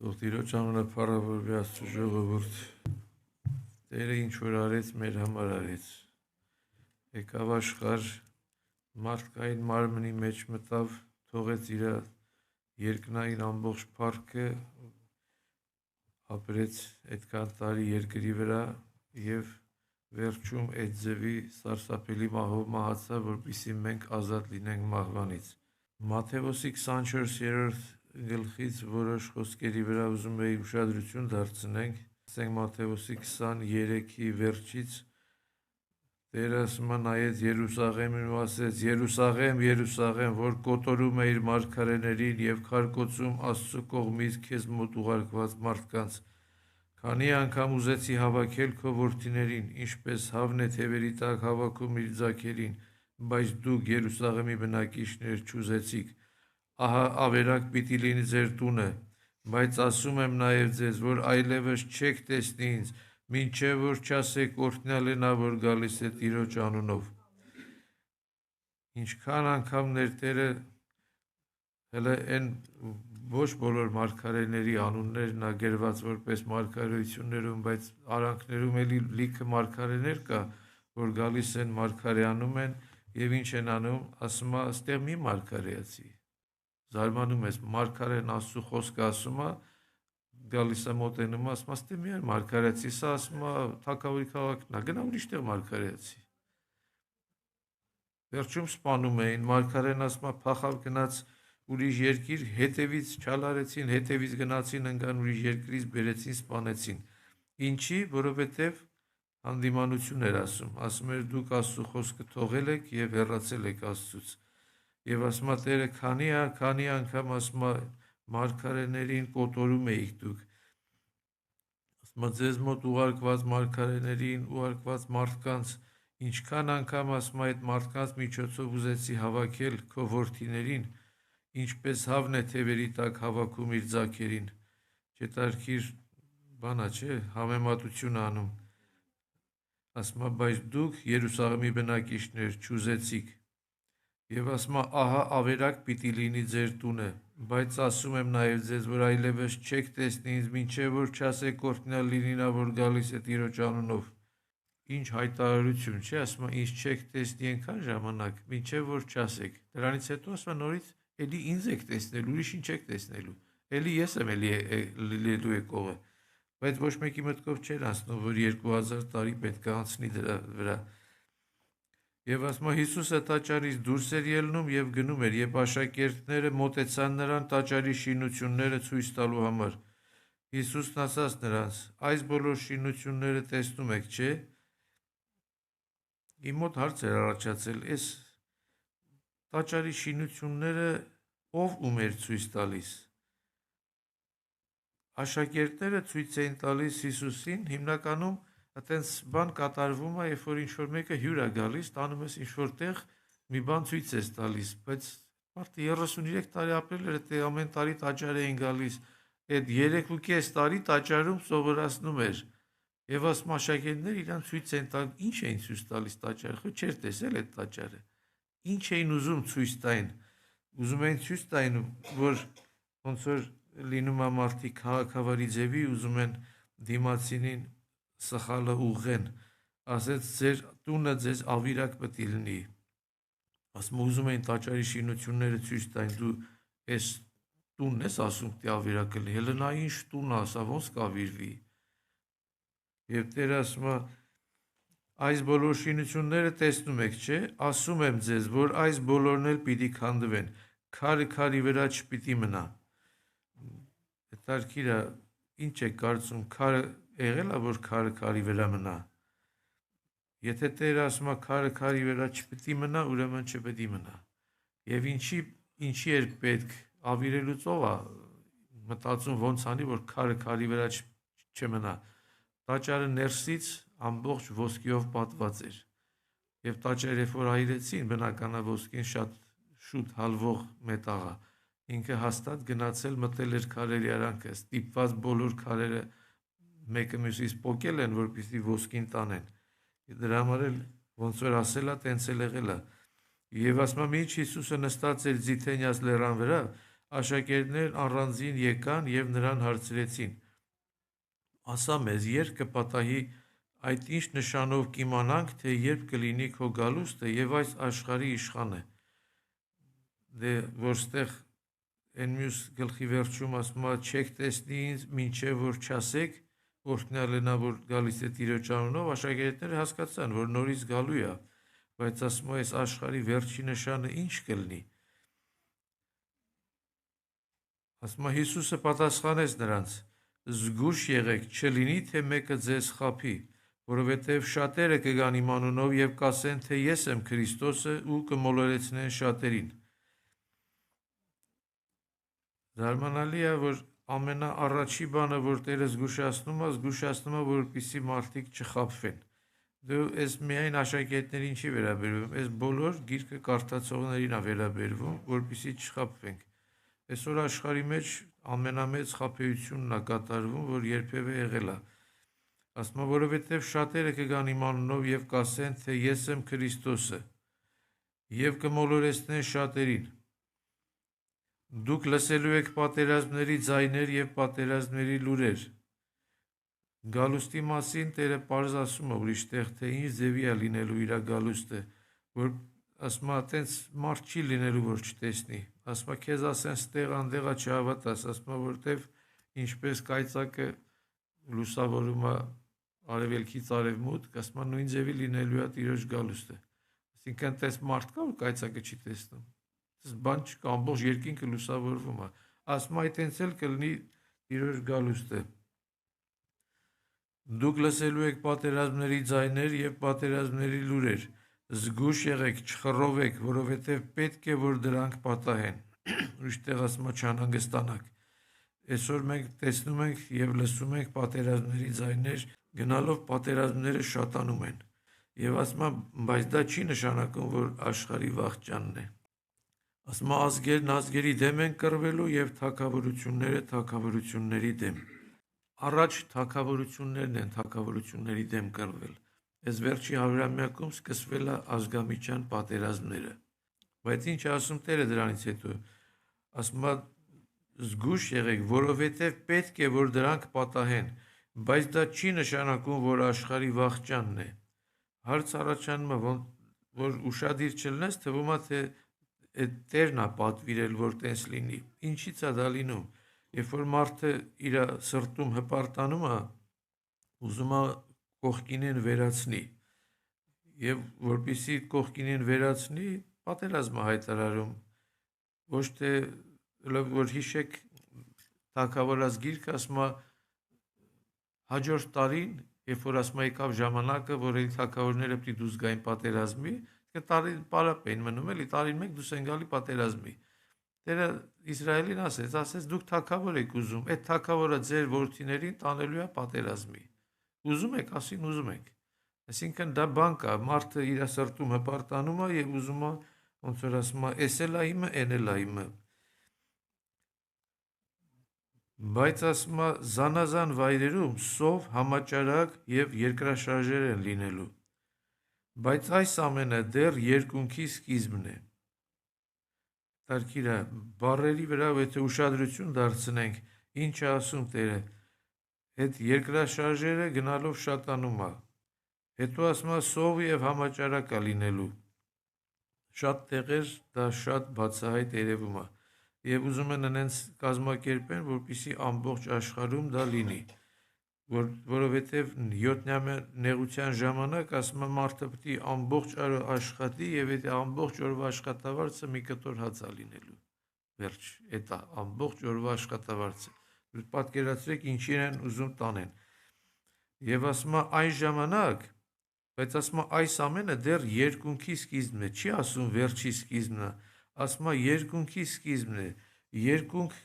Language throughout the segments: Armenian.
Տիրոջ անունը փառավորվի Աստծո ժողովուրդ, Տերը ինչ որ արեց, մեր համար արեց, եկավ աշխարհ, մարդկային մարմնի մեջ մտավ, թողեց իր երկնային ամբողջ փառքը, ապրեց այդքան տարի երկրի վրա եւ վերջում այդ ձևի սարսափելի մահով մահացավ, որպեսզի մենք ազատ լինենք մահվանից։ Մատթեոսի 24-րդ գլխից որոշ խոսքերի վրա ուզում էի ուշադրություն դարձնենք, ասենք Մատթեոսի 23-ի վերջից Տերը ասում է նայեց Երուսաղեմին ու ասեց. Երուսաղեմ, Երուսաղեմ, որ կոտորում է իր մարգարեներին եւ քարկոծում Աստծո կողմից քեզ մոտ ուղարկված մարդկանց, քանի անգամ ուզեցի հավաքել քո որդիներին, ինչպես հավն է թևերի տակ հավաքում իր ձագերին, բայց դուք Երուսաղեմի բնակիչներ չուզեցիք, ահա ավերակ պիտի լինի ձեր տունը, բայց ասում եմ նաև ձեզ, որ այլևս չեք տեսնի ինձ, մինչև որ չասեք օրհնյալ է նա, որ գալիս է Տիրոջ անունով։ Ինչքան անգամներ Տերը հələ այն ոչ բոլոր մարգարեների անուններն ա գրված որպես մարգարեություններում, բայց արանքներում էլի լիքը մարգարեներ կա, որ գալիս են մարգարեանում են եւ ինչ են անում, ասում է, «Ստեղ մի մարգարեացի»։ Զարմանում ես, մարգարեն Աստծո խոսքը ասում է, գալիս է մոտենում, ասում է, «Ստե մի մարգարեացի», սա ասում է, թագավորի քաղաքն է, գնա ուրիշտեղ մարգարեացի։ Վերջում սպանում էին, մարգարեն ասում է, փախավ գնաց ուրիշ երկիր, հետևից չալարեցին, հետևից գնացին, ընկան ուրիշ երկրից բերեցին, սպանեցին։ Ինչի, որովհետև հանդիմանություն էր ասում էր դուք Աստծո խոսքը թողել եք եւ հեռացել եք Աստծուց։ Եվ ասում է Տերը, քանի անգամ ասում է մարգարեներին կոտորում էիք դուք։ Ասում է ձեզ մոտ ուղարկված մարգարեներին, ուղարկված մարդկանց, ինչքան անգամ ասում է այդ մարդկանց միջոցով ուզեցի հավաքել քո որդիներին, ինչպես հավն է թևերի տակ հավաքում իր ձագերին։ Չետարքիր բանա, չէ, համեմատություն անում։ Ասում է, բայց դուք Երուսաղեմի բնակիչներ չուզեցիք։ Եվ ասում է, ահա ավերակ պիտի լինի ձեր տունը, բայց ասում եմ նաև ձեզ, որ այլևս չեք տեսնի ինձ, մինչև որ չասեք օրհնյալ լինի նա, որ գալիս է Տիրոջ անունով։ Ինչ հայտարարություն, չէ, ասում է, ինձ չեք տեսնի այնքան ժամանակ, մինչև որ չասեք։ Դրանից հետո ասում է նորից էլի ինձ եք տեսնելու, ուրիշին չեք տեսնելու։ Էլի ես եմ էլի լինելու եկողը։ Բայց ոչ մեկի մտքով չէր անցնում, որ 2000 տարի պետք է անցնի դրա վրա։ Եվ ասում է Հիսուսը տաճարից դուրս էր ելնում եւ գնում էր, երբ աշակերտները մոտեցան նրան տաճարի շինությունները ցույց տալու համար։ Հիսուսն ասաց նրանց. այս բոլոր շինությունները տեսնում եք, չէ՞։ Իմ մոտ հարց էր առաջացել, այս տաճարի շինությունները ով ում էր ցույց տալիս։ Աշակերտները ցույց էին տալիս Հիսուսին, հիմնականում այտենց բան կատարվում է, երբ որ ինչ-որ մեկը հյուր է գալիս, տանում ես ինչ-որ տեղ, մի բան ցույց ես տալիս, բայց մարդը 33 տարի ապրել էր, դե ամեն տարի տաճար էին գալիս, այդ 3.5 տարի տաճարում սովորացնում էր, եւ ասում աշակերտները իրան ցույց են տալ, ինչ էին ցույց տալիս տաճարը, ხო չէր տեսել այդ տաճարը, ինչ էին ուզում ցույց տային, ուզում էին ցույց տային, որ ոնց որ լինում է մարդիկ քաղաքավարի ձևի, ուզում են դիմացինին սխալը ուղղեն, ասեց ձեր տունը ձեզ ավիրակ պետք է լինի։ Ասում ուզում էին տաճարի շինությունները ցույց տային, դու այս տունն ես ասում թե ավիրակը լինի, հələ նա ինչ տուն է, ասա ոնց կավիրվի։ Եվ Տերը ասում է այս բոլոր շինությունները տեսնում եք, չէ՞, ասում եմ ձեզ, որ այս բոլորն էլ պիտի քանդվեն, քարը քարի վրա չպիտի մնա։ Հետարքիր է, ինչ է կարծում, քարը եղել է, որ քարը քարի վրա մնա։ Եթե Տերը ասում է քարը քարի վրա չպետք է մնա, ուրեմն չպետք է մնա։ Եվ ինչի էր պետք ավիրելուց ով է մտածում ոնց անի, որ քարը քարի վրա չմնա։ Տաճարը ներսից ամբողջ ոսկիով պատված էր։ Եվ տաճարը երբ որ այրեցին, բնական է ոսկին շատ շուտ հալվող մետաղ է։ Ինքը հաստատ գնացել մտել էր քարերի արանքը, ստիպված բոլոր քարերը մեկը մյուսից պոկել են, որպեսզի ոսկին տանեն։ Դրա համար էլ ոնց որ ասել է, տենց էլ եղել է։ Եվ ասում եմ, ինչ Հիսուսը նստած էր Ձիթենյաց լեռան վրա, աշակերտներն առանձին եկան և նրան հարցրեցին. ասա մեզ, երբ կպատահի, այդ ինչ նշանով կիմանանք, թե երբ կլինի քո գալուստը և այս աշխարհի իշխանը։ Դե որ ստեղ այն մյուս գլխի վերջում ասում է չեք տեսնի ինձ մինչև որ չասեք օրհնյալը նա որ գալիս է Տիրոջ անունով, աշակերտները հասկացան որ նորից գալու է, բայց ասում է այս աշխարհի վերջի նշանը ինչ կլինի։ Ասում է Հիսուսը պատասխանեց նրանց. զգույշ եղեք, չլինի թե մեկը ձեզ խաբի, որովհետև շատերը կգան իմ անունով և կասեն, թե ես եմ Քրիստոսը ու կմոլորեցնեն շատերին։ Զարմանալի է, որ ամենաառաջի բանը, որ Տերը զգուշացնում է, որպեսզի մարդիկ չխաբվեն։ Դու ես միայն աշակերտներին չի վերաբերվում, ես բոլոր գիրքը կարդացողներին է վերաբերվում, որպեսզի չխաբվենք։ Այսօր աշխարհի մեջ ամենամեծ խաբեությունն է կատարվում, որ երբևէ եղել է։ Ասում է, որովհետև շատերը կգան իմ անունով և կասեն, թե ես եմ Քրիստոսը, և կմոլորեցնեն շատերին։ Դուք լսելու եք պատերազմների ձայներ և պատերազմների լուրեր։ Գալուստի մասին Տերը պարզ ասում է ուրիշ տեղ, թե ինչ ձևի է լինելու իր գալուստը, որ ասում է, տենց մարդ չի լինելու, որ չտեսնի։ Ասում է, քեզ ասեն ստեղ անդեղա չհավատաս, ասում է, որտեվ ինչպես կայծակը լուսավորում է արևելքից արևմուտք, ասում է, նույն ձևի լինելու է Տիրոջ գալուստը։ Այսինքն տես մարդ կա, որ կայծակը չի տեսնում։ Այս բան չկա, ամբողջ երկինքը լուսավորվում է։ Ասում է, այտենց էլ կլինի Տիրոջ գալուստը։ Դուք լսելու եք պատերազմների ձայներ և պատերազմների լուրեր։ Զգույշ եղեք, չխռովեք, որովհետև պետք է, որ դրանք պատահեն։ Ուրիշ տեղ ասում է չանհանգստանաք։ Այսօր մենք տեսնում ենք և լսում ենք պատերազմների ձայներ, գնալով պատերազմները շատանում են։ Եվ ասում է, բայց դա չի նշանակում, որ աշխարհի վախճանն է։ Ասում է, ազգերն ազգերի դեմ են կռվելու և թագավորությունները թագավորությունների դեմ։ Առաջ թագավորություններն են թագավորությունների դեմ կռվել։ Այս վերջի 100-ամյակում սկսվել է ազգամիջյան պատերազմները։ Բայց ինչ է ասում Տերը դրանից հետո։ Ասում է, զգույշ եղեք, որովհետև պետք է, որ դրանք պատահեն, բայց դա չի նշանակում, որ աշխարհի վախճանն է։ Հարց առաջանում է, որ ուշադիր չլնես, թվում է, թե այդ Տերն է պատվիրել, որ տենց լինի։ Ինչի՞ց է դա լինում։ Երբ որ մարդը իր սրտում հպարտանում է, ուզում է կողքինեն վերացնի։ Եվ որպեսզի կողքինեն վերացնի, պատերազմ է հայտարարում։ Ոչ թե որ հիշեք Թագավորաց գիրքը ասում է հաջորդ տարին, երբ որ ասում է եկավ ժամանակը, որ այդ թագավորները պիտի դուրս գային պատերազմի, տարին պարապ էին մնում, էլի տարին մեկ դուրս են գալի պատերազմի։ Տերը Իսրայելին ասեց դուք թագավոր եք ուզում, այդ թագավորը ձեր որդիներին տանելու է պատերազմի։ Ուզում եք, ասին ուզում եք։ Այսինքն դա բան կա, մարդը իր սրտում հպարտանում է եւ ուզում է, ոնց որ ասում է, էս էլ է իմը, էն էլ է իմը։ Բայց ասում է զանազան վայրերում սով, համաճարակ եւ երկրաշարժեր են լինելու։ Բայց այս ամենը դեռ երկունքի սկիզբն է։ Տարկիրա բառերի վրա եթե ուշադրություն դարձնենք, ինչ է ասում Տերը, այդ երկրաշարժերը գնալով շատանում է։ Հետո ասում է սով եւ համաճարակ է լինելու։ Շատ տեղեր դա շատ բացահայտ երևում է։ Եվ ուզում են նենց կազմակերպեն, որպեսզի ամբողջ աշխարհում դա լինի, որովհետև 7-ամյա նեղության ժամանակ ասում է մարդը պետք է ամբողջ օրը աշխատի եւ այդ ամբողջ օրվա աշխատավարձը մի կտոր հաց է լինելու։ Վերջ, այդ ամբողջ օրվա աշխատավարձը։ Պատկերացրեք ինչին են ուզում տանեն։ Եվ ասում է այն ժամանակ, բայց ասում է այս ամենը դեռ երկունքի սկիզբն է, չի ասում վերջի սկիզբն է, ասում է երկունքի սկիզբն է։ Երկունք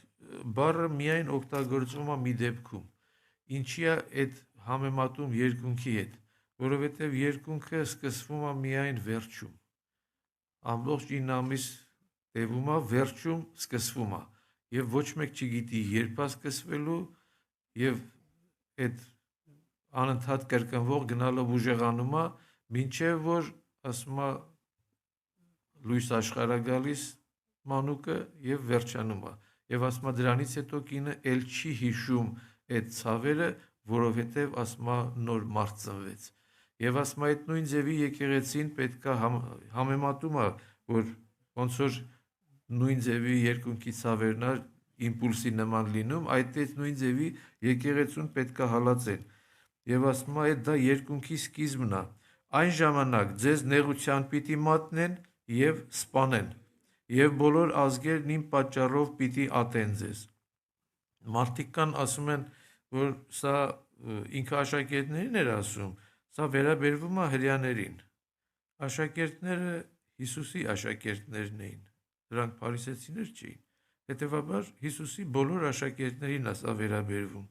բառը միայն օգտագործվում է մի դեպքում։ Ինչի է այդ համեմատում երկունքի հետ, որովհետև երկունքը սկսվում է միայն վերջում։ Ամբողջ 9 ամիս տևում է, վերջում սկսվում է։ Եվ ոչ մեկ չգիտի երբ է սկսվելու եւ այդ անընդհատ կրկնվող գնալով ուժեղանում է, մինչև որ ասում է լույս աշխարհ գալիս մանուկը եւ վերջանում է։ եւ ասма դրանից հետո կինը ել չի հիշում այդ ցավերը, որովհետեւ ասма նոր մարդ ծնվեց։ Եվ ասма այդ նույն ձևի եկեղեցին պետքա համեմատում է, որ ոնց որ նույն ձևի երկունքի ցավերն իմպուլսի նման լինում, այդ նույն ձևի եկեղեցուն պետքա հալածեն։ Եվ ասում է դա երկունքի սկիզբն է։ Այն ժամանակ ձեզ նեղության պիտի մատնեն եւ սպանեն, եւ բոլոր ազգերն իմ պատճառով պիտի ատեն ձեզ։ Մարդիկ կան ասում են, որ սա ինքը աշակերտներին էր ասում, սա վերաբերվում է հրեաներին։ Աշակերտները Հիսուսի աշակերտներն էին, դրանք փարիսեցիներ չէին։ Հետևաբար Հիսուսի բոլոր աշակերտներին է սա վերաբերվում։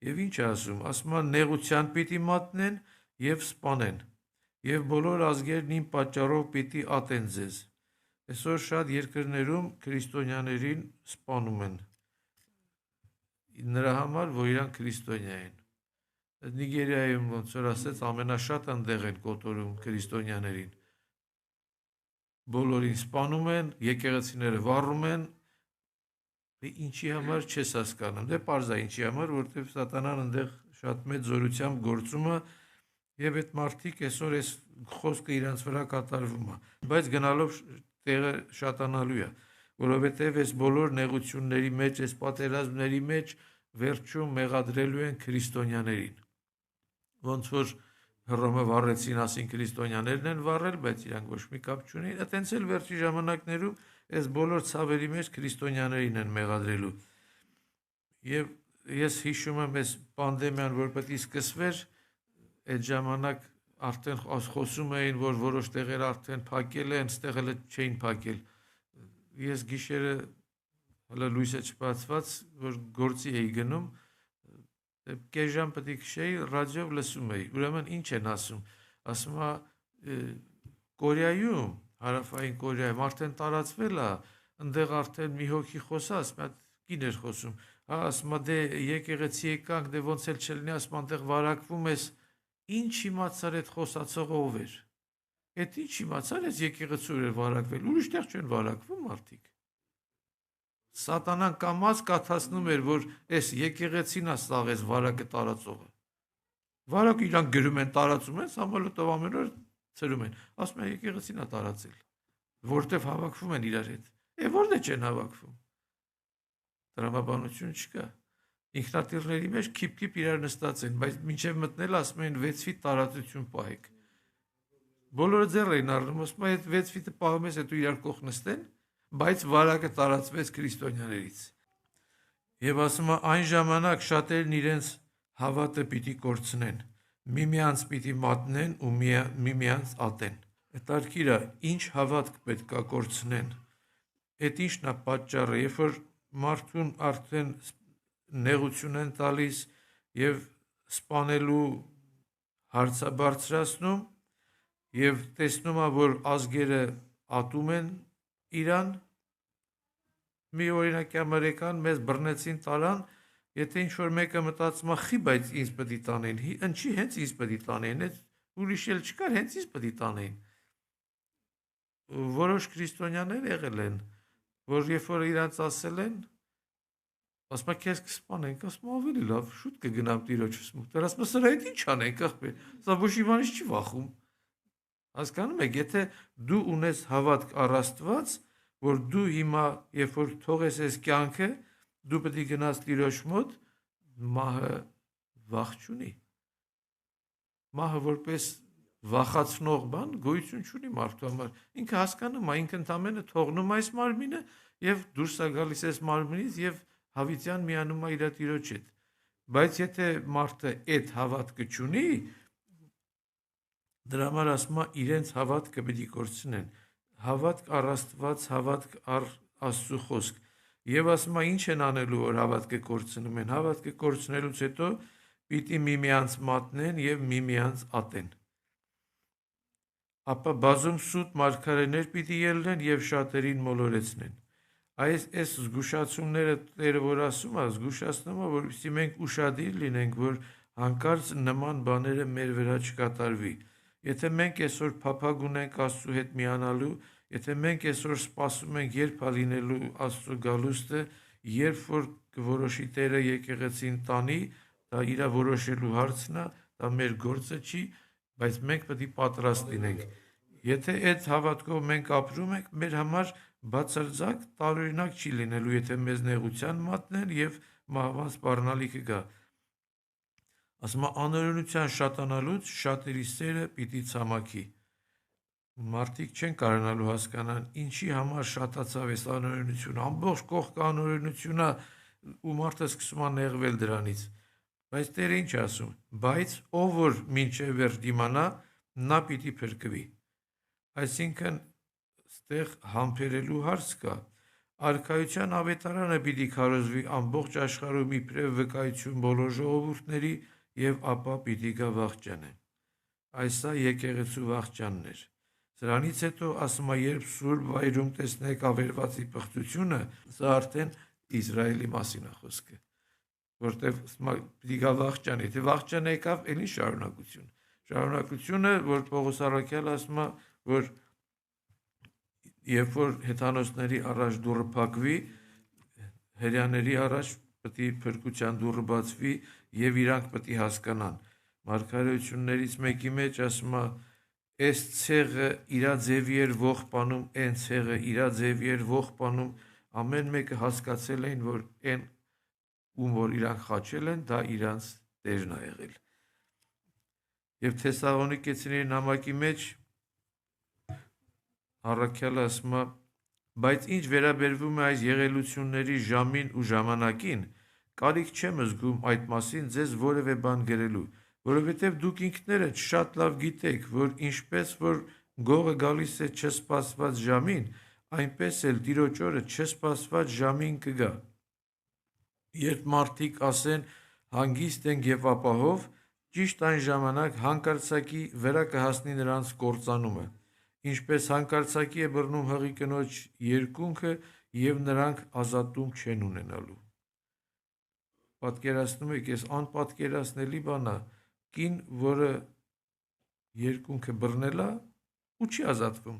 Եվ ինչ է ասում, ասում է նեղության պիտի մատնեն եւ սպանեն, եւ բոլոր ազգերն իմ պատճառով պիտի ատեն ձեզ։ Այսօր շատ երկրներում քրիստոնյաներին սպանում են նրա համար, որ իրանք քրիստոնյա են։ Նիգերիայում ոնց որ ասեց ամենաշատ ընդեղ են կոտորում քրիստոնյաներին։ Բոլորին սպանում են, եկեղեցիները վառում են, ինչի համար չես հասկանում։ Դե պարզ է ինչի համար, որովհետև սատանան այնտեղ շատ մեծ զորությամբ գործում է եւ այդ մարդիկ այսօր այս խոսքը իրանց վրա կատարվում է, բայց գնալով տեղը շատանալու է, որովհետև այս բոլոր նեղությունների մեջ, այս պատերազմների մեջ վերջում մեղադրելու են քրիստոնյաներին։ Ոնց որ Հռոմը վառեցին, ասին քրիստոնյաներն են վառել, բայց իրանք ոչ մի կապ չունեն։ Այդտենց էլ վերջի ժամանակներում այս բոլոր ցավերի մեջ քրիստոնյաներին են մեղադրելու։ Եվ ես հիշում եմ այս պանդեմիան, որ պետք է սկսվեր, այդ ժամանակ արդեն խոսում էին, որ որոշ տեղեր արդեն փակել են, ստեղ էլ չէին փակել։ Ես գիշերը հələ լույսը չբացված, որ գործի էի գնում, կես ժամ պետք է քշեի, ռադիոյով լսում էի։ Ուրեմն ինչ են ասում։ Ասում է Կորեայում, Հարավային Կորեայում արդեն տարածվել է, այնտեղ արդեն մի հոգի խոսա, ասում է կին էր խոսում։ Հա, ասում է դե եկեղեցի եկանք, դե ոնց էլ չլինի, ասում այնտեղ վարակվում ես։ Ինչ իմացար այդ խոսացողը ով էր։ Այդ ինչ իմացար այս եկեղեցու էր վարակվել, ուրիշ տեղ չեն վարակվում մարդիկ։ Սատանան կամած կաթացնում էր, որ այս եկեղեցին է սաղ այս վարակը տարածողը։ Վարակը իրանք գրում են, տարածում են, Սամվելոտով ամեն օր ծրում են։ Ասում են եկեղեցին է տարածել, որտեվ հավաքվում են իրար հետ։ Որտե չեն հավաքվում։ Տրամաբանություն չկա։ Ինքնատիռների մեջ քիփ-քիփ իրար նստած են, բայց մինչև մտնել ասում են 6 ֆիտ տարածություն պահեք։ Բոլորը ձեռ էին առնում, ասում են այդ 6 ֆիտը պահում ես, հետո իրար կողք նստեն, բայց վարակը տարածվեց քրիստոնյաներից։ Եվ ասում է այն ժամանակ շատերն իրենց հավատը պիտի կորցնեն, միմյանց պիտի մատնեն ու միմյանց ատեն։ Հետարքիր է, ինչ հավատք պետք է կորցնեն։ Այդ ինչն է պատճառը, երբ որ մարդուն արդեն նեղություն են տալիս եւ սպանելու հարցը բարձրացնում եւ տեսնում է, որ ազգերը ատում են իրան, մի օրինակի ամերիկան մեզ բռնեցին տարան, եթե ինչ-որ մեկը մտածում է, խի, բայց ինձ պետք է տանեն, ինչի հենց ինձ պետք է տանեն, այդ ուրիշ էլ չկար, հենց ինձ պետք է տանեն։ Որոշ քրիստոնյաներ եղել են, որ երբ որ իրանց ասել են, ասում է քեզ կսպանենք, ասում է ավելի լավ, շուտ կգնամ տիրոջս մուտեր, ասում է սրա հետ ինչ անենք, ախպեր, սա ոչ իմանից չի վախում։ Հասկանում եք, եթե դու ունես հավատք առ Աստված, որ դու հիմա, երբ որ թողես այս կյանքը, դու պետք է գնաս տիրոջ մոտ, մահը վախ չունի։ Մահը որպես վախացնող բան գոյություն չունի մարդու համար։ Ինքը հասկանում է, ինքը ընդամենը թողնում է այս մարմինը եւ դուրս է գալիս այս մարմինից եւ հավիտյան միանում է իր տիրոջ հետ։ Բայց եթե մարդը այդ հավատքը չունի, դրա համար ասում է իրենց հավատքը պետք է կորցնեն։ Հավատք առ Աստված, հավատք առ Աստծո խոսք։ Եվ ասում է ինչ են անելու, որ հավատքը կորցնում են։ Հավատքը կորցնելուց հետո պիտի միմյանց մատնեն եւ միմյանց ատեն։ Ապա բազում սուտ մարգարեներ պիտի ելնեն եւ շատերին մոլորեցնեն։ Այս զգուշացումները Տերը որ ասում է, զգուշացնում է, որպեսզի մենք ուշադիր լինենք, որ հանկարծ նման բաները մեր վրա չկատարվի։ Եթե մենք այսօր փափագ ունենք Աստծո հետ միանալու, եթե մենք այսօր սպասում ենք երբ է լինելու Աստծո գալուստը, երբ որ կորոշի Տերը եկեղեցին տանի, դա իր որոշելու հարցն է, դա մեր գործը չի, բայց մենք պետք է պատրաստ լինենք։ Եթե այդ հավատքով մենք ապրում ենք, մեր համար բացարձակ տարօրինակ չի լինելու, եթե մեզ նեղության մատնեն եւ մահվան սպառնալիքը գա։ Ասում է անօրենության շատանալուց շատերի սերը պիտի ցամաքի։ Մարդիկ չեն կարողանալու հասկանալ ինչի համար շատացավ այս անօրենությունը, ամբողջ կողքը անօրենություն է ու մարդը սկսում է նեղվել դրանից։ Բայց Տերը ինչ ասում, բայց ով որ մինչև վերջ դիմանա, նա պիտի փրկվի։ Այսինքն ստեղ համբերելու հարց կա։ Արքայության ավետարանը պիտի քարոզվի ամբողջ աշխարհում իբրև վկայություն բոլոր ժողովուրդների եւ ապա պիտի գա վախճանը։ Այս է եկեղեցու վախճանն էր։ Սրանից հետո ասում է, երբ Սուրբ վայրում տեսնեք ավերվածի պղծությունը, սա արդեն Իսրայելի մասին է խոսքը, որտեղ պիտի գա վախճան, եթե վախճանը եկավ, ելի շարունակություն։ Շարունակությունը, որ Պողոս առաքյալը ասում է, որ երբ որ հեթանոսների առաջ դուռը փակվի, հրեաների առաջ պետք է փրկության դուռը բացվի եւ իրանք պետք է հասկանան։ Մարգարեություններից մեկի մեջ ասում է, «Այս ցեղը իրա ձևի էր ողբանում, այն ցեղը իրա ձևի էր ողբանում», ամեն մեկը հասկացել էին, որ այն ում որ իրանք խաչել են, դա իրանց Տերն է եղել։ Եվ Թեսաղոնիկեցիների նամակի մեջ առաքյալը ասում է, բայց ինչ վերաբերվում է այս եղելությունների ժամին ու ժամանակին, կարիք չեմ զգում այդ մասին ձեզ որևէ բան գրելու, որովհետև դուք ինքներդ շատ լավ գիտեք, որ ինչպես որ գողը գալիս է չսպասված ժամին, այնպես էլ Տիրոջ օրը չսպասված ժամին կգա։ Երբ մարդիկ ասեն հանգիստ ենք եւ ապահով, ճիշտ այն ժամանակ հանկարծակի վրա կհասնի նրանց կործանումը, ինչպես հանկարծակի է բռնում հղի կնոջ երկունքը եւ նրանք ազատում չեն ունենալու։ Պատկերացնում եք, այս անպատկերացնելի բան է, կին, որը երկունքը բռնել է ու չի ազատվում,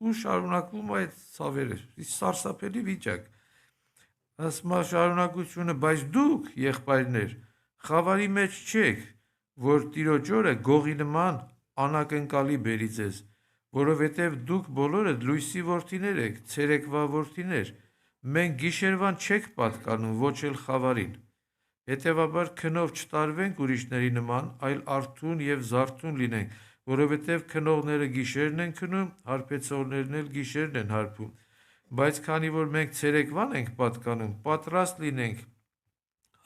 ու շարունակվում այդ ցավերը, սարսափելի վիճակ։ Ասում է շարունակությունը, բայց դուք, եղբայրներ, խավարի մեջ չեք, որ Տիրոջ օրը գողի նման անակնկալի բերի ձեզ, որովհետև դուք բոլորդ լույսի որդիներ եք, ցերեկվա որդիներ, մենք գիշերվան չեք պատկանում, ոչ էլ խավարին։ Հետևաբար քնով չտարվենք ուրիշների նման, այլ արթուն եւ զարթուն լինենք, որովհետև քնողները գիշերն են քնում, հարբեցողներն էլ գիշերն են հարբում։ Բայց քանի որ մենք ցերեկվան ենք պատկանում, պատրաստ լինենք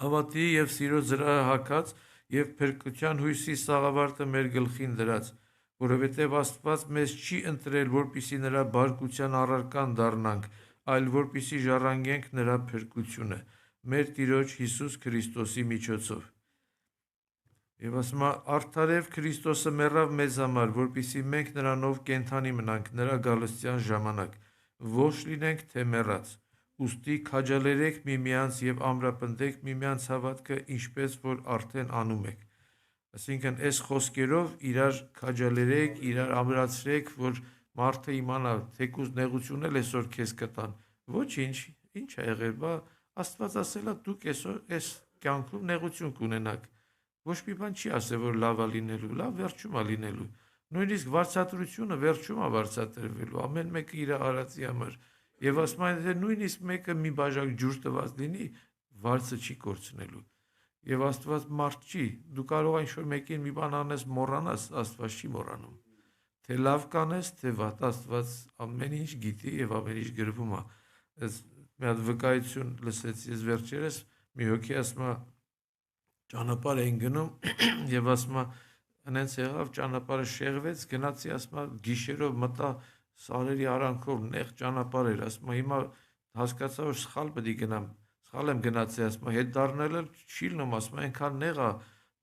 հավատի եւ սիրո զրահը հագած եւ փրկության հույսի սաղավարտը մեր գլխին դրած, որովհետև Աստված մեզ չի ընտրել, որպիսի նրա բարկության առարկան դառնանք, այլ որպիսի ժառանգենք նրա փրկությունը մեր Տիրոջ Հիսուս Քրիստոսի միջոցով։ Եվ ասում է, արդարև Քրիստոսը մեռավ մեզ համար, որպիսի մենք նրանով կենդանի մնանք նրա գալստյան ժամանակ, ոչ լինենք թե մեռած։ Ուստի քաջալերեք միմյանց եւ ամրապնդեք միմյանց հավատքը, ինչպես որ արդեն անում եք։ Այսինքն այս խոսքերով իրար քաջալերեք, իրար ամրացրեք, որ մարդը իմանա, թեկուզ նեղություն էլ այսօր քեզ կտան։ Ոչինչ, ինչ է եղել, բա Աստված ասել է դուք այսօր այս կյանքում նեղություն կունենաք։ Ոչ մի բան չի ասել, որ լավ է լինելու, լավ վերջում է լինելու։ Նույնիսկ վարձատրությունը վերջում է վարձատրվելու, ամեն մեկը իր արածի համար։ Եվ ասում են, թե նույնիսկ մեկը մի բաժակ ջուր տված լինի, վարձը չի կորցնելու։ Եվ Աստված մարդ չի, դու կարող ես ինչ-որ մեկին մի բան անես, մոռանաս, Աստված չի մոռանում։ Թե լավ կանես, թե վատ, Աստված ամեն ինչ գիտի եւ ամեն ինչ գրվում է։ Մի հատ վկայություն լսեցի ես վերջերս, մի հոգի ասում է ճանապարհ էին գնում եւ ասում է այնց եղավ ճանապարհը շեղվեց, գնացի ասում է գիշերով մտա սարերի արանքով նեղ ճանապարհ էր, ասում է հիմա հասկացա որ սխալ պետք է գնամ, սխալ եմ գնացել, ասում է հետ դառնալը չի լինում, ասում է այնքան նեղ է,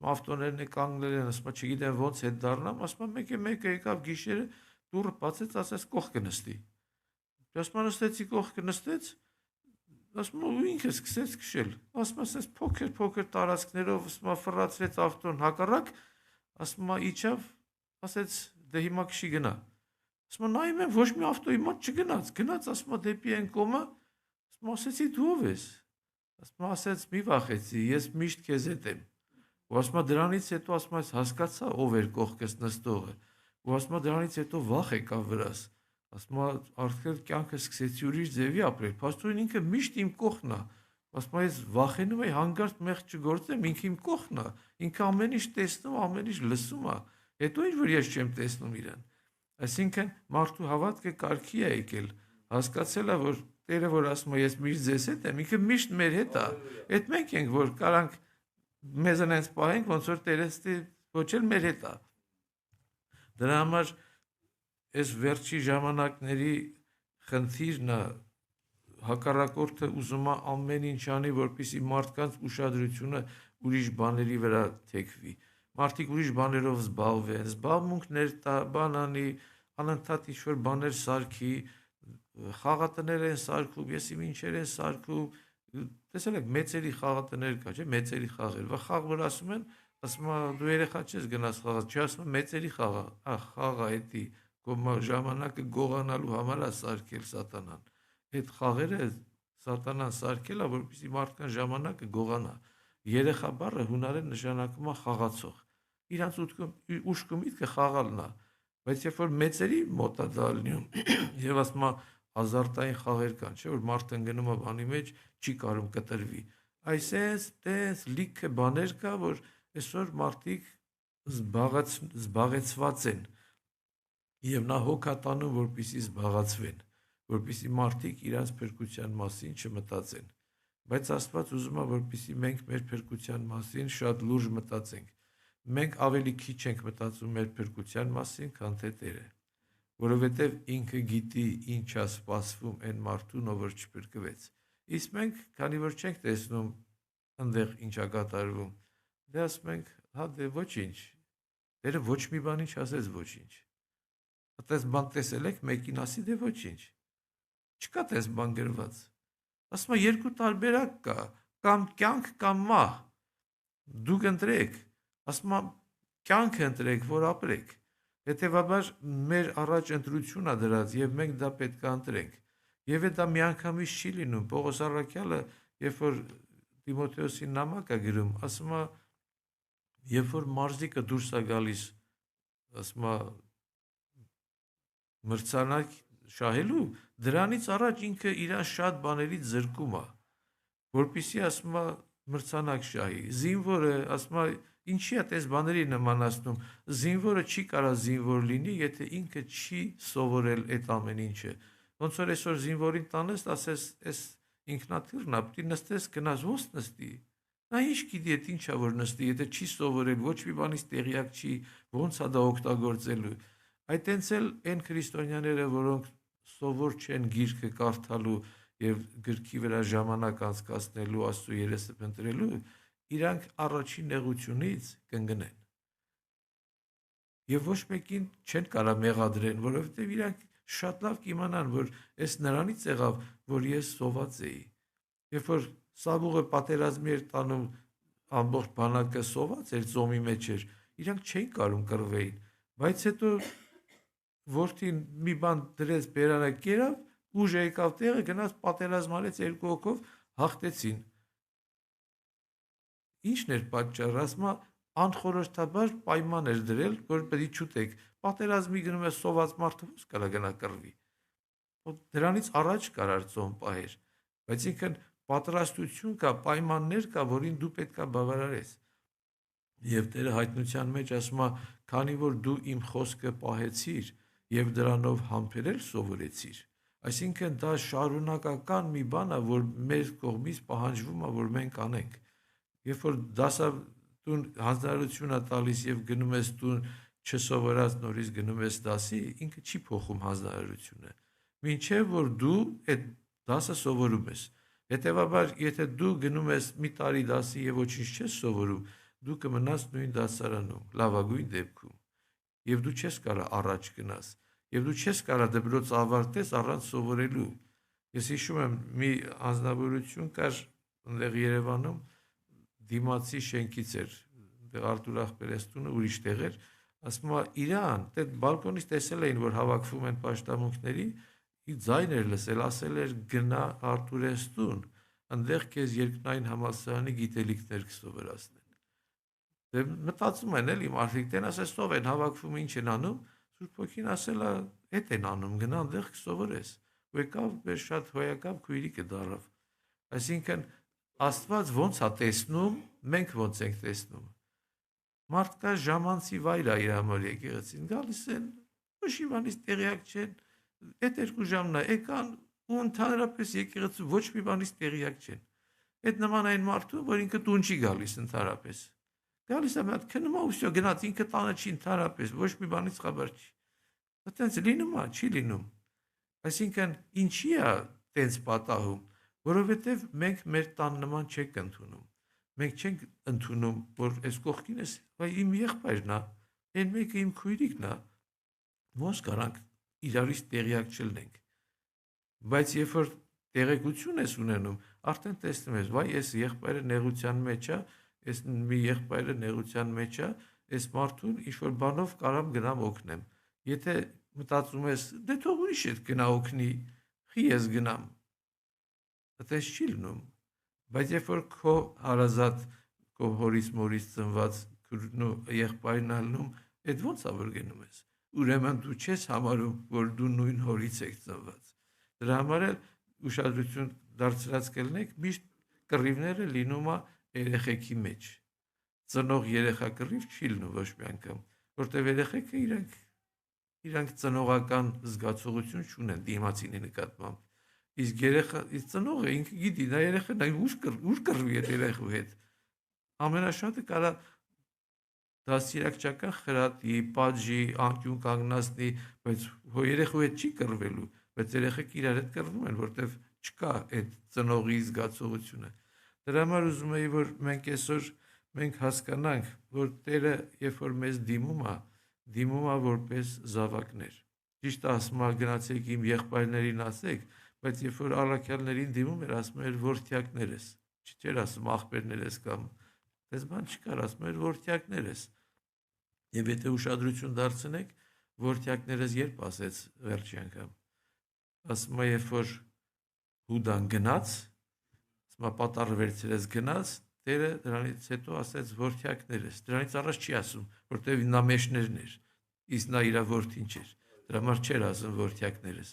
ավտոներն է կանգնել են, ասում է չգիտեմ ոնց հետ դառնամ, ասում է մեկը եկավ գիշերը դուռը բացեց, ասես կողքը նստի։ Ասում է նստեցի կողքը նստեց, ասում է ու ինքը սկսեց քշել, ասում է ասես փոքր տարածքներով, ասում է ֆռացրեց ավտոն հակառակ, ասում է իջավ, ասեց դե հիմա քշի գնա։ Ասում է նայում եմ ոչ մի ավտոյի մոտ չգնաց, գնաց ասում է դեպի այն կողմը, ասում է ասեցի դու ով ես։ Ասում է, ասեց մի վախեցի, ես միշտ քեզ հետ եմ։ Ու ասում է դրանից հետո ասում է հասկացա ով էր կողքս նստողը։ Ու ասում է դրանից հետո վախ եկավ վրաս։ Ասում է արդեն կյանքը սկսեցի ուրիշ ձևի ապրել։ Փաստորեն ինքը միշտ իմ կողքն է։ Ասում է ես վախենում եի հանգարտ մեղք չգործեմ, ինքը իմ կողքն է։ Ինքը ամեն ինչ տեսնում, ամեն ինչ լսում է։ Հետո ինչ որ ես չեմ տեսնում իրան։ Այսինքն մարդու հավատքը կարգի է եկել, հասկացել է, որ Տերը որ ասում է ես միշտ ձեզ հետ եմ, ինքը միշտ մեր հետ է։ Այդ մենք ենք, որ կարանք մեզ այնպես պահենք, ոնց որ Տերը ոչ էլ մեր հետ է։ Դրա համար այս վերջի ժամանակների խնդիրն է հակառակորդը ուզում է ամեն ինչ անի, որպեսզի մարդկանց ուշադրությունը ուրիշ բաների վրա թեքվի։ Մարդիկ ուրիշ բաներով զբաղվեն, զբաղմունքներ տա, բան անի, անընդհատ ինչ-որ բաներ սարքի, խաղատներ են սարքում, ես իմ ինչեր են սարքում, տեսել եք մեծերի խաղատներ կա, չէ՞, մեծերի խաղեր, վա խաղ որ ասում են, ասում է դու երեխա չես գնաս խաղա, չի ասում է մեծերի խաղա, խաղա էդի, ժամանակը գողանալու համար է սարքել սատանան։ Այդ խաղերը սատանան սարքել է, որպեսզի մարդկան ժամանակը գողանա։ Երեխա բառը հունարեն նշանակում է խաղացող։ Իրանց ուշքը միտքը խաղալն է, բայց երբ որ մեծերի մոտ է դա լինում, եւ ասում է ազարտային խաղեր կան, չէ՞ որ մարդը ընկնում է բանի մեջ, չի կարող կտրվի։ Այսպես տես լիքը բաներ կա, որ այսօր մարդիկ զբաղեցված են եւ նա հոգա տանում, որպեսզի զբաղացվեն, որպեսզի մարդիկ իրաց փրկության մասին չմտածեն։ Բայց Աստված ուզում է, որպեսզի մենք մեր փրկության մասին շատ լուրջ մտածենք։ Մենք ավելի քիչ ենք մտածում մեր փրկության մասին, քան թե Տերը, որովհետև ինքը գիտի ինչ է սպասվում այն մարդուն, ով որ չփրկվեց։ Իսկ մենք, քանի որ չենք տեսնում այնտեղ ինչ է կատարվում, դե ասում ենք, հա դե ոչինչ։ Տերը ոչ մի բանի չասեց ոչինչ։ Այդպես բան տեսել եք, մեկին ասի դե ոչինչ։ Չկա տես բան գրված։ Ասում է երկու տարբերակ կա, կամ կյանք կամ մահ։ Դուք ընտրեք, ասում է կյանքը ընտրեք, որ ապրեք։ Հետևաբար մեր առաջ ընտրություն է դրած եւ մենք դա պետք է ընտրենք։ Եվ դա միանգամից չի լինում։ Պողոս առաքյալը, երբ որ Տիմոթեոսին նամակ է գրում, ասում է, երբ որ մարզիկը դուրս է գալիս, ասում է մրցանակ շահելու, դրանից առաջ ինքը իրան շատ բաներից զրկում է, որպեսզի ասում է մրցանակ շահի։ Զինվորը ասում է ինչի է այս բաների նմանացնում։ Զինվորը չի կարող զինվոր լինի, եթե ինքը չի սովորել այդ ամեն ինչը։ Ոնց որ այսօր զինվորին տանես, ասես, այս ինքնաթիռն է, պիտի նստես, գնաս ոնց նստի։ Նա ինչ գիտի, այդ ինչա որ նստի, եթե չի սովորել, ոչ մի բանից տեղյակ չի, ոնց է դա օգտագործելու։ Այտենց էլ այն քրիստոնյաները, որոնք սովոր չեն գիրքը կարդալու եւ գրքի վրա ժամանակ անցկացնելու, Աստծո երեսը փնտրելու, իրանք առաջին նեղությունից կընկնեն։ Եվ ոչ մեկին չեն կարող մեղադրեն, որովհետեւ իրանք շատ լավ կիմանան, որ այս նրանից եղավ, որ ես սոված էի։ Երբ որ Սավուղը պատերազմի էր տանում, ամբողջ բանակը սոված էր, ծոմի մեջ էր, իրանք չէին կարող կռվեին, բայց հետո որդին մի բան դրեց բերանը կերավ, ուժը եկավ տեղը, գնաց պատերազմ արեց երկու հոգով, հաղթեցին։ Ինչն էր պատճառը, ասում է անխորհրդաբար պայման էր դրել, որ պետք է չուտեք։ Պատերազմի գնում է սոված մարդը ո՞ւս կարա գնա կռվի։ Դրանից առաջ կարար ծոմ պահեր, բայց ինքն պատրաստություն կա, պայմաններ կա, որին դու պետք է բավարարես։ Եվ Տերը հայտնության մեջ ասում է, քանի որ դու իմ խոսքը պահեցիր եւ դրանով համբերել սովորեցիր, այսինքն դա շարունակական մի բան է, որ մեր կողմից պահանջվում է, որ մենք անենք։ Երբ որ դասատուն հանձնարարություն է տալիս եւ գնում ես տուն չսովորած նորից գնում ես դասի, ինքը չի փոխում հանձնարարությունը։ Մինչեւ որ դու այդ դասը սովորում ես։ Հետևաբար, եթե դու գնում ես մի տարի դասի եւ ոչինչ չես սովորում, դու կմնաս նույն դասարանում, լավագույն դեպքում, եւ դու չես կարող առաջ գնաս, եւ դու չես կարող դպրոց ավարտես առանց սովորելու։ Ես հիշում եմ մի անձնավորություն կար այնտեղ Երևանում, դիմացի շենքից էր, այնտեղ Արտուր Ախպերեստունը ուրիշ տեղ էր, ասում է իրան, այդ բալկոնից տեսել էին, որ հավաքվում են պաշտամունքների, ի ձայն էր լսել, ասել էր գնա Արտուրեստուն, այնտեղ քեզ երկնային համալսարանի գիտելիքներ կսովորացնեն։ Դե մտածում են էլի մարդիկ, դեն ասես ով են հավաքվում, ինչ են անում, Սուրբ Հոգին ասել է, հետ են անում, գնա այնտեղ կսովորես։ Ու եկավ մեր շատ հոյակապ քույրիկը դարավ։ Այսինքն Աստված ոնց է տեսնում, մենք ոնց ենք տեսնում։ Մարդկա ժամանցի վայր է իր համար եկեղեցին, գալիս են, ոչ իմանից տեղյակ չեն, այդ 2 ժամն է եկան ու ընդհանրապես եկեղեցու ոչ մի բանից տեղյակ չեն։ Այդ նման այն մարդու, որ ինքը տուն չի գալիս ընդհանրապես։ Գալիս է մի հատ քնում է ու всё գնաց, ինքը տանը չի ընդհանրապես, ոչ մի բանից խաբար չի։ Այդտենց լինում է, չի լինում։ Այսինքն ինչի է տենց պատահում, որովհետև մենք մեր տան նման չենք ընդունում։ Մենք չենք ընդունում, որ այս կողքինս իմ եղբայրն է, այն մեկը իմ քույրիկն է, ոնց կարանք իրարից տեղյակ չլինենք։ Բայց երբ որ տեղեկություն ես ունենում, արդեն տեսնում ես, վայ, այս եղբայրը նեղության մեջ է, այս մի եղբայրը նեղության մեջ է, այս մարդուն ինչ-որ բանով կարամ գնամ օգնեմ։ Եթե մտածում ես, դե թող ուրիշ հետ գնա օգնի, խի ես գնամ։ Այդպես չի լինում։ Բայց երբ որ քո հարազատ, քո հորից մորից ծնված քուրն ու եղբայրն ալնում, այդ ո՞նց է որ գնում ես։ Ուրեմն դու չես համարում, որ դու նույն հորից եք ծնված։ Դրա համար էլ ուշադրություն դարձրած կլինեք, միշտ կռիվները լինում է երեխեքի մեջ։ Ծնող երեխա կռիվ չի լինում ոչ մի անգամ, որտեղ երեխեքը իրանք ծնողական զգացողություն չունեն դիմացինի նկատմամբ։ Իսկ ծնողը ինքը գիտի, նա երեխան ուր կռվի այդ երեխու հետ։ Ամենաշատը կարա դաստիարակչական խրատի, պատժի, անկյուն կանգնացնի, բայց հո երեխու հետ չի կռվելու, բայց երեխեք իրար հետ կռվում են, որտեվ չկա այդ ծնողի զգացողությունը։ Դրա համար ուզում եի, որ մենք այսօր հասկանանք, որ Տերը, երբ որ մեզ դիմում է որպես զավակներ։ Ճիշտ է, ասում է գնացեք իմ եղբայրներին ասեք, բայց երբ որ առաքյալներին դիմում էր, ասում էր որդյակներ ես, չէր ասում աղբերներ ես կամ դες բան չկար, ասում էր որդյակներ ես։ Եվ եթե ուշադրություն դարձնեք, որդյակներս երբ ասեց վերջի անգամ, ասում է, երբ որ Հուդան գնաց, ասում է պատառը վերցրեց գնաց, Տերը դրանից հետո ասեց որդյակներս, դրանից առաջ չի ասում, որտեղ նա մեջներն էր, իսկ նա իր որդին չէր, դրա համար չէր ասում որդյակներս,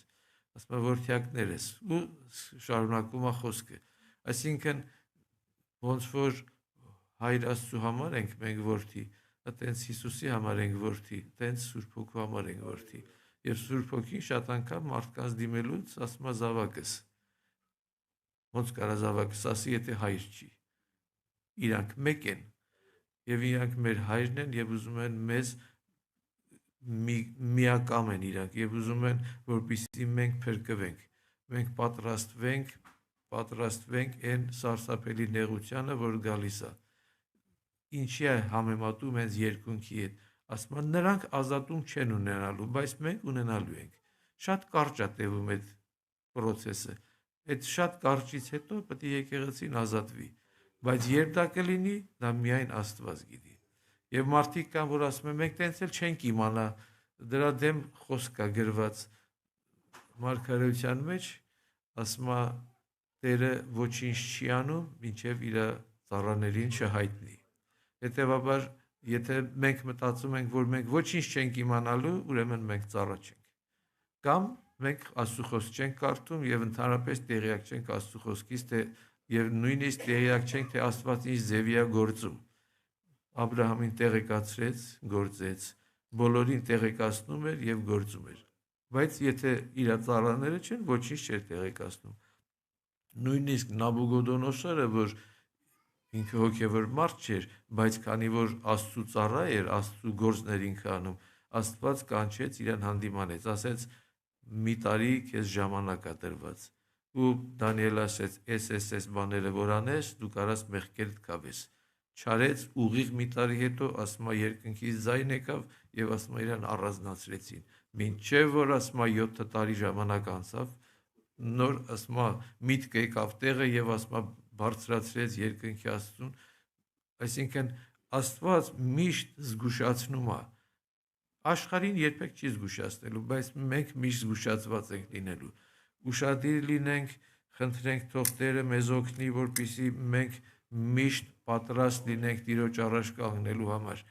ասում է որդյակներս ու շարունակում է խոսքը, այսինքն ոնց որ Հայր Աստծու համար ենք մենք որդի, այտենց Հիսուսի համար ենք որդի, այտենց Սուրբ Հոգու համար ենք որդի, եւ Սուրբ Հոգին շատ անգամ մարդկանց դիմելուց ասում է զավակս, ոնց կարա զավակս ասի, եթե հայր չի, իրանք մեկ են եւ իրանք մեր հայրն են եւ ուզում են մեզ միակամ են իրանք եւ ուզում են որպեսզի մենք փրկվենք, մենք պատրաստվենք այն սարսափելի նեղությանը, որ գալիս է։ Ինչի է համեմատում հենց երկունքի հետ, ասում են նրանք ազատում չեն ունենալու, բայց մենք ունենալու ենք։ Շատ կարճ է տևում այդ process-ը։ Այդ շատ կարճից հետո պետք է եկեղեցին ազատվի, բայց երբ դա կլինի, դա միայն Աստված գիտի։ Եվ մարդիկ կան, որ ասում են, մենք տենց էլ չենք իմանա, դրա դեմ խոսք կա գրված մարգարեության մեջ, ասում է Տերը ոչինչ չի անում, մինչև իր ծառաներին չհայտնի։ Հետևաբար, եթե մենք մտածում ենք, որ մենք ոչինչ չենք իմանալու, ուրեմն մենք ծառա չենք։ Կամ մենք Աստծո խոսք չենք կարդում եւ ընդհանրապես տեղյակ չենք Աստծո խոսքից, եւ նույնիսկ տեղյակ չենք, թե Աստված ինչ ձևի է գործում։ Աբրահամին տեղեկացրեց, գործեց, բոլորին տեղեկացնում էր եւ գործում էր։ Բայց եթե իր ծառաները չեն, ոչինչ չէր տեղեկացնում։ Նույնիսկ Նաբուգոդոնոսորը, որ ինքը հոգևոր մարդ չէր, բայց քանի որ Աստծո ծառա էր, Աստծո գործներ ինքը անում, Աստված կանչեց իրան հանդիմանեց, ասեց մի տարի քեզ ժամանակ է տրված։ Ու Դանիել ասեց, այս բաները որ անես, դու կարաս մեղքեր կավես։ Չարեց ուղիղ մի տարի հետո, ասում է երկնքից ձայն եկավ եւ ասում է իրան առանձնացրեցին։ Մինչեւ որ ասում է 7 տարի ժամանակ անցավ, նոր ասում է միտք եկավ տեղը եւ ասում է բարձրացրեց երկնքի Աստծուն, այսինքն Աստված միշտ զգուշացնում է։ Աշխարհին երբեք չի զգուշացնելու, բայց մենք միշտ զգուշացված ենք լինելու։ Ուշադիր լինենք, խնդրենք թող Տերը մեզ օգնի, որպեսզի մենք միշտ պատրաստ լինենք Տիրոջ առաջ կանգնելու համար։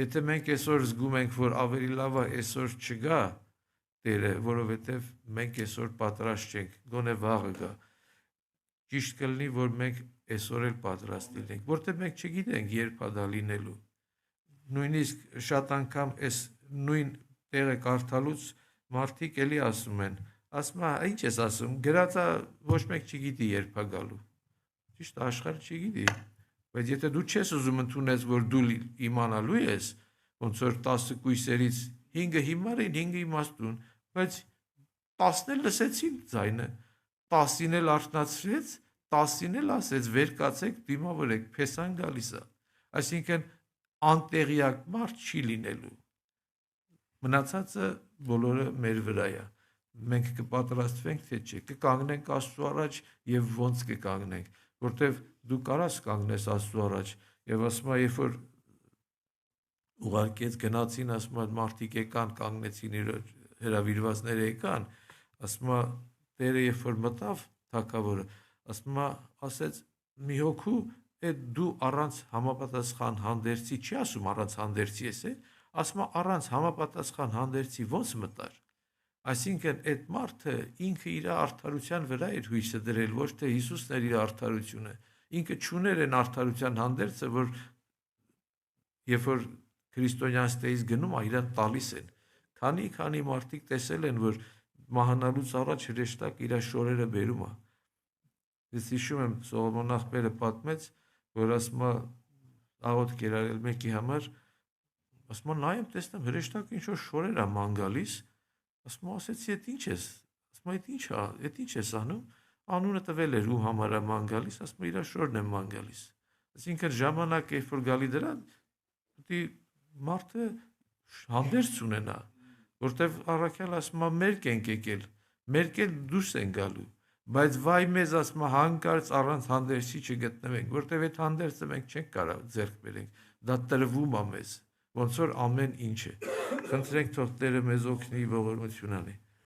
Եթե մենք այսօր զգում ենք, որ ավելի լավ է այսօր չգա Տերը, որովհետև մենք այսօր պատրաստ չենք, գոնե վաղը գա։ Ճիշտ կլինի, որ մենք այսօր էլ պատրաստ լինենք, որտեղ մենք չգիտենք երբ է դա լինելու։ Նույնիսկ շատ անգամ այս նույն տեղը կարդալուց մարդիկ էլի ասում են, ինչ ես ասում, գրածա ոչ մեկ չգիտի երբ է գալու։ Ճիշտ է, աշխարհը չգիտի, բայց եթե դու չես ուզում ընդունես, որ դու իմանալու ես, ոնց որ 10 կույսերից 5-ը հիմար են, 5-ը իմաստուն, բայց 10-ն էլ լսեցին ձայնը, 10-ին էլ արթնացրեց, 10-ին էլ ասեց վեր կացեք, դիմավորեք, փեսան գալիս է։ Այսինքն անտեղյակ մարդ չի լինելու։ Մնացածը բոլորը մեր վրա է։ Մենք կպատրաստվենք, թե չէ, կկանգնենք Աստծու առաջ եւ ոնց կկանգնենք, որտեվ դու կարաս կանգնես Աստծու առաջ եւ ասում երբ որ ուղարկեց գնացին, ասում մարդիկ եկան, կանգնեցին իր հրավիրվածները եկան, ասում Տերը երբ որ մտավ թագավորը, ասեց մի հոգու այդ դու առանց համապատասխան հանդերձի չի ասում առանց հանդերձի ես է, ասում առանց համապատասխան հանդերձի ոնց մտար։ Այսինքն այդ մարդը ինքը իր արդարության վրա էր հույսը դրել, ոչ թե Հիսուսն էր իր արդարությունը։ Ինքը չուներ այն արդարության հանդերձը, որ երբ որ քրիստոնյանց տեից գնում է, իրան տալիս են։ Քանի մարդիկ տեսել են, որ մահանալուց առաջ հրեշտակ իր շորերը բերում է։ Ես հիշում եմ Սողոմոն աղբերը պատմեց, որ ասում է աղոթք կերարել մեկի համար, ասում է նայեմ տեսնեմ հրեշտակ ինչ որ շորեր է ման գալիս, ասում ասեցի այդ ինչ ես, ասում այդ ինչ ես անում, անունը տվել էր ու համար է ման գալիս, ասում իր շորն է ման գալիս։ Այսինքն ժամանակ երբ որ գալի դրան, դի մարդը հանդերձ ունենա, որտեվ առաքյալ ասում է մերկ ենք եկել, մերկ էլ դուրս են գալու, բայց վայ մեզ ասում է հանկարծ առանց հանդերձի չգտնվենք, որտեվ այդ հանդերձը մենք չենք կարող ձեռք բերենք, դա տրվում է մեզ, ոնց որ ամեն ինչը։ Խնդրենք թող Տերը մեզ օգնի, ողորմություն անի։